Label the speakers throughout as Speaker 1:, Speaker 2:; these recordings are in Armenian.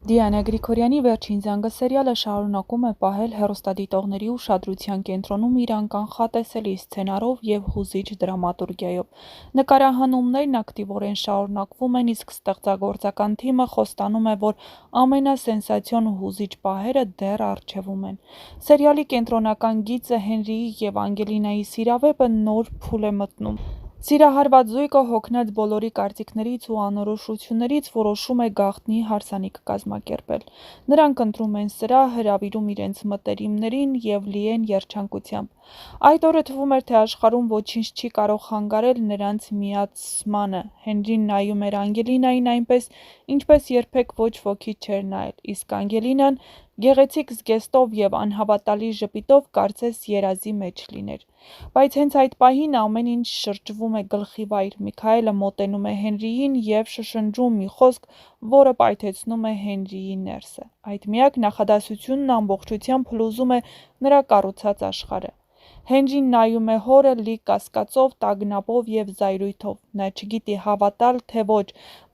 Speaker 1: Դիանա Գրիգորյանի «Վերջին զանգը» սերիալը շարունակում է պահել հեռուստադիտողների ուշադրության կենտրոնում իր անկանխատեսելի սցենարով և հուզիչ դրամատուրգիայով։ Նկարահանումներն ակտիվորեն շարունակվում են, իսկ ստեղծագործական թիմը խոստանում է, որ ամենասենսացիոն ու հուզիչ պահերը դեռ առջևում են։ Սերիալի կենտրոնական գիծը Հենրիի և Անգելինայի սիրավեպը նոր փուլ է մտնում։ Սիրահարված զույգը հոգնած բոլորի կարծիքներից ու անորոշություններից որոշում է գաղտնի հարսանիք կազմակերպել։ Նրանք ընտրում են սրահ, հրավիրում իրենց մտերիմներին և լի են երջանկությամբ։ Այդ օրը թվում էր, թե աշխարհում ոչինչ չի կարող խանգարել նրանց միացմանը։ Հենրին նայում էր Անգելինային այնպես, ինչպես երբեք ոչ ոքի չէր նայել, իսկ Անգելինան գեղեցիկ զգեստով և անհավատալի ժպիտով կարծես երազի մեջ լիներ։ Բայց հենց այդ պահին ամեն ինչ շրջվում է գլխիվայր։ Միքայելը մոտենում է Հենրիին և շշնջում մի խոսք, որը պայթեցնում է Հենրիի ներսը։ Այդ միակ նախադասությունն ամբողջությամբ փլուզում է նրա կառուցած աշխարհը։ Հենրին նայում է հորը լի կասկածով, տագնապով և զայրույթով։ Նա չգիտի հավատալ, թե ոչ,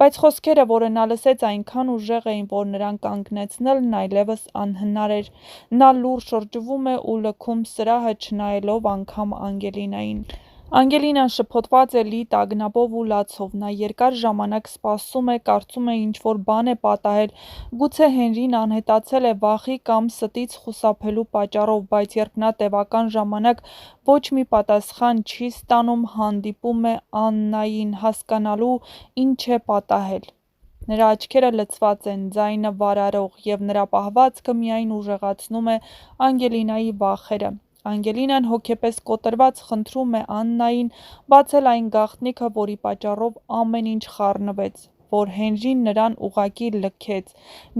Speaker 1: բայց խոսքերը, որ նա լսեց, այնքան ուժեղ էին, որ նրան կանգնեցնելն այլևս անհնար էր։ Նա լուռ շրջվում է ու լքում սրահը, չնայելով անգամ Անգելինային։ Անգելինան շփոթված է լի տագնապով ու լացով։ Նա երկար ժամանակ սպասում է, կարծում է ինչ-որ բան է պատահել։ Գուցե Հենրին անհետացել է վախի կամ ստից խուսափելու պատճառով, բայց երբ նա տևական ժամանակ ոչ մի պատասխան չի ստանում, հանդիպում է Աննային, հասկանալու, ինչ է պատահել։ Նրա աչքերը լցված են, ձայնը վարարող, և նրա պահվածքը միայն ուժեղացնում է Անգելինայի վախերը։ Անգելինան հոգեպես կոտրված խնդրում է Աննային բացել այն գաղտնիքը, որի պատճառով ամեն ինչ խառնվեց, որ Հենրին նրան ուղղակի լքեց։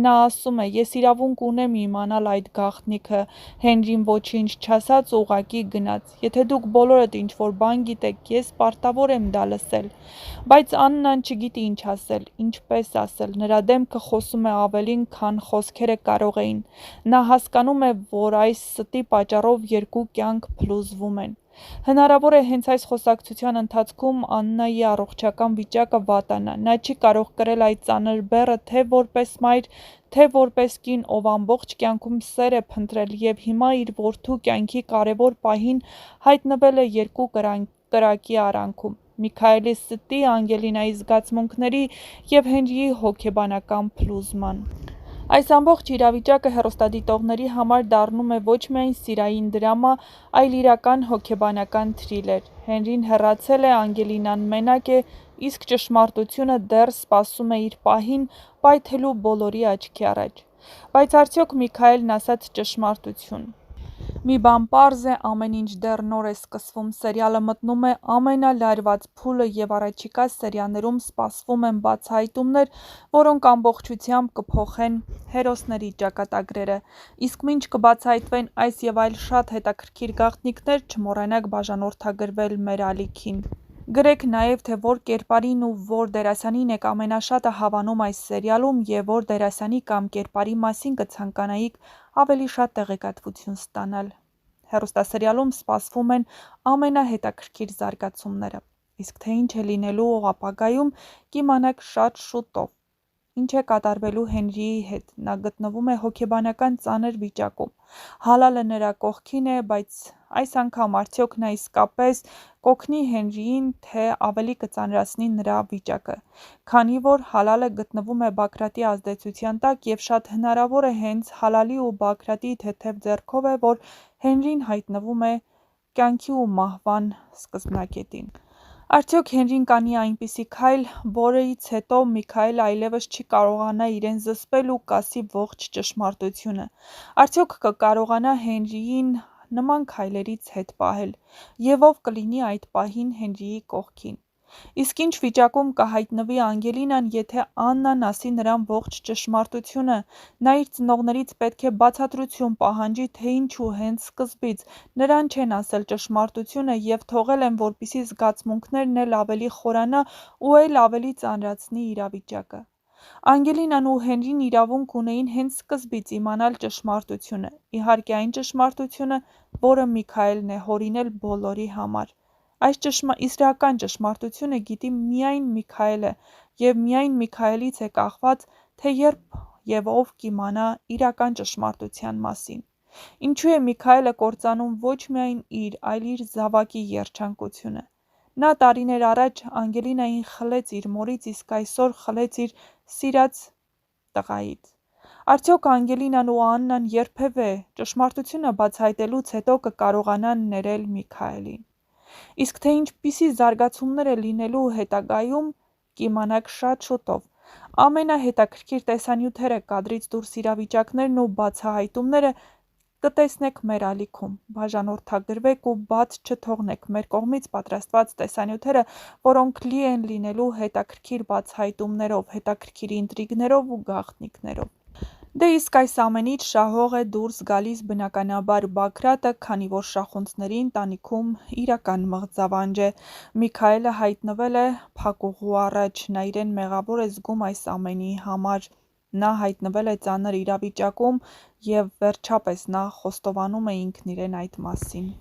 Speaker 1: Նա ասում է. «Ես իրավունք ունեմ իմանալ այդ գաղտնիքը»։ Հենրին ոչինչ չասաց, ուղղակի գնաց։ «Եթե դուք բոլորդ ինչ-որ բան գիտեք, ես պարտավոր եմ դա լսել»։ Բայց Աննան չգիտի ինչ ասել, ինչպես ասել։ Նրա դեմքը խոսում է ավելին, քան խոսքերը կարող էին։ Նա հասկանում է, որ այս ստի պատճառով երկու կյանք փլուզվում են։ Հնարավոր է հենց այս խոսակցության ընթացքում Աննայի առողջական վիճակը վատանա։ Նա չի կարող կրել այդ ծանր բեռը թե որպես մայր, թե որպես կին, ով ամբողջ կյանքում սեր է փնտրել, և հիմա իր որդու կյանքի կարևոր պահին հայտնվել է երկու կրակի արանքում՝ Միքայելի ստի, Անգելինայի զգացմունքների և Հենրիի հոգեբանական փլուզման։ Այս ամբողջ իրավիճակը հեռուստադիտողների համար դառնում է ոչ միայն սիրային դրամա, այլ իրական հոգեբանական թրիլեր։ Հենրին հեռացել է, Անգելինան մենակ է, իսկ ճշմարտությունը դեռ սպասում է իր պահին՝ պայթելու բոլորի աչքի առաջ։ Բայց արդյոք Միքայելն ասաց ճշմարտություն։ Մի բան պարզ է՝ ամեն ինչ դեռ նոր է սկսվում։ Սերիալը մտնում է ամենալարված փուլը, և առաջիկա սերիաներում սպասվում են բացահայտումներ, որոնք ամբողջությամբ կփոխեն հերոսների ճակատագրերը։ Իսկ մինչ կբացահայտվեն այս և այլ շատ հետաքրքիր գաղտնիքներ, չմոռանաք բաժանորդագրվել մեր ալիքին։ Գրեք նաև, թե որ կերպարին ու որ դերասանին եք ամենաշատը հավանում այս սերիալում և որ դերասանի կամ կերպարի մասին կցանկանայիք ավելի շատ տեղեկատվություն ստանալ։ Հեռուստասերիալում սպասվում են ամենահետաքրքիր զարգացումները։ Իսկ թե ինչ է լինելու ապագայում, կիմանաք շատ շուտով։ Ինչ է կատարվելու Հենրիի հետ։ Նա գտնվում է հոգեբանական ծանր վիճակում։ Հալալը նրա կողքին է, բայց այս անգամ արդյոք նա իսկապես կօգնի Հենրիին, թե ավելի կծանրացնի նրա վիճակը։ Քանի որ Հալալը գտնվում է Բագրատի ազդեցության տակ, և շատ հնարավոր է հենց Հալալի ու Բագրատի թեթև ձեռքով է, որ Հենրին հայտնվում է կյանքի ու մահվան սկզբնակետին։ Արդյոք Հենրին կանի այնպիսի քայլ, որից հետո Միքայելը այլևս չի կարողանա իրեն զսպել ու կասի ողջ ճշմարտությունը։ Արդյոք կկարողանա Հենրիին նման քայլերից հետ պահել։ Եվ ով կլինի այդ պահին Հենրիի կողքին։ Իսկ ինչ վիճակում կհայտնվի Անգելինան, եթե Աննան ասի նրան ողջ ճշմարտությունը։ Նա իր ծնողներից պետք է բացատրություն պահանջի, թե ինչու հենց սկզբից նրան չեն ասել ճշմարտությունը և թողել են, որպեսզի զգացմունքներն էլ ավելի խորանա ու էլ ավելի ծանրացնի իրավիճակը։ Անգելինան ու Հենրին իրավունք ունեին հենց սկզբից իմանալ ճշմարտությունը։ Իհարկե այն ճշմարտությունը, որը Միքայելն է հորինել բոլորի համար։ Այս իսրական ճշմարտությունը գիտի միայն Միքայելը, և միայն Միքայելից է կախված, թե երբ և ով կիմանա իրական ճշմարտության մասին։ Ինչու է Միքայելը կործանում ոչ միայն իր, այլ իր զավակի երջանկությունը։ Նա տարիներ առաջ Անգելինային խլեց իր մորից, իսկ այսօր խլեց իր սիրած տղայից։ Արդյոք Անգելինան ու Աննան երբևէ ճշմարտությունը բացահայտելուց հետո կկարողանան ներել Միքայելին։ Իսկ թե ինչպիսի զարգացումներ է լինելու հետագայում, կիմանաք շատ շուտով։ Ամենահետաքրքիր տեսանյութերը, կադրից դուրս իրավիճակներն ու բացահայտումները կտեսնեք մեր ալիքում։ Բաժանորդագրվեք ու բաց չթողնեք մեր կողմից պատրաստված տեսանյութերը, որոնք լի են լինելու հետաքրքիր բացահայտումներով, հետաքրքիր ինտրիգներով ու գաղտնիքներով։ Դե իսկ այս ամենից շահող է դուրս գալիս բնականաբար Բագրատը, քանի որ Շախունցների ընտանիքում իրական մղձավանջ է։ Միքայելը հայտնվել է փակուղու առաջ, նա իրեն մեղավոր է զգում այս ամենի համար։ Նա հայտնվել է ծանր իրավիճակում և վերջապես նա խոստովանում է ինքն իրեն այդ մասին։